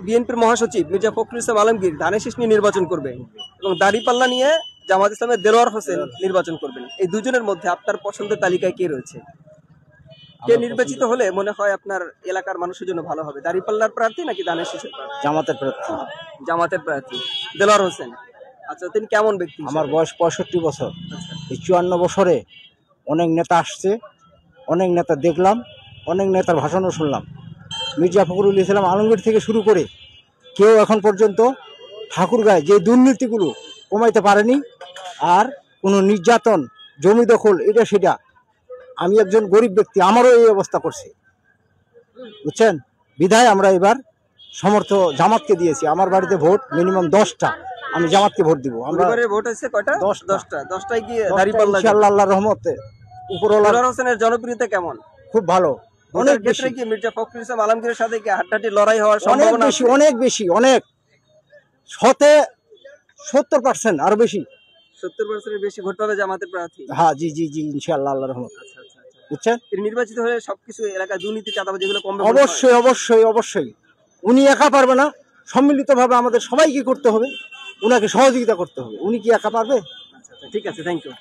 বিএনপির মহাসচিব মির্জা ফখরুল ইসলাম আলমগীর ধানের শীষ নিয়ে নির্বাচন করবে এবং দাড়িপাল্লা নিয়ে জামাত ইসলামের দেলোয়ার হোসেন নির্বাচন করবেন। এই দুজনের মধ্যে আপনার পছন্দের তালিকায় কে রয়েছে? কে নির্বাচিত হলে মনে হয় আপনার এলাকার মানুষের জন্য ভালো হবে, দাড়িপাল্লার প্রার্থী নাকি ধানের শীষের প্রার্থী? জামাতের প্রার্থী। জামাতের প্রার্থী দেলোয়ার হোসেন। আচ্ছা, তিনি কেমন ব্যক্তি? আমার বয়স 65 বছর। এই 54 বছরে অনেক নেতা আসছে, অনেক নেতা দেখলাম, অনেক নেতার ভাষণও শুনলাম। মির্জা ফখরুল ইসলাম আলমগীর থেকে শুরু করে কেউ এখন পর্যন্ত ঠাকুরগাঁয়ে যে দুর্নীতিগুলো কমাইতে পারেনি, আর কোনো নির্যাতন, জমি দখল, এটা সেটা। আমি একজন গরিব ব্যক্তি, আমারও এই অবস্থা করছে, বুঝছেন। বিধায় আমরা এবার সমর্থ জামাতকে দিয়েছি। আমার বাড়িতে ভোট মিনিমাম 10টা, আমি জামাতকে ভোট দিব। আমরা ভোট হচ্ছে কয়টা? 10টায় কি দাঁড়িপাল্লা ইনশাআল্লাহ আল্লাহর রহমতে উপরওয়ালা। দেলোয়ার হোসেনের জনপ্রিয়তা কেমন? খুব ভালো। অনেক বেশি। কি মির্জা ফখরুল ইসলাম আলমগীরের সাথে কি হাড্ডাহাড্ডি লড়াই হওয়ার অনেক সম্ভাবনা বেশি, আছে? অনেক বেশি, অনেক 70% আরো বেশি। 70%-এর বেশি ভোট পাবে জামাতের প্রার্থী। হ্যাঁ, জি জি জি, ইনশাআল্লাহ আল্লাহর রহমত। আচ্ছা আচ্ছা আচ্ছা। বুঝছেন। তিনি নির্বাচিত হলে সবকিছু এলাকায় দুর্নীতি, চাঁদাবাজি এগুলো কমবে? অবশ্যই অবশ্যই অবশ্যই। উনি একা পারবে না, সম্মিলিতভাবে আমাদের সবাইকে করতে হবে, উনাকে সহযোগিতা করতে হবে। উনি কি একা পারবে? আচ্ছা আচ্ছা, ঠিক আছে, থ্যাংক ইউ।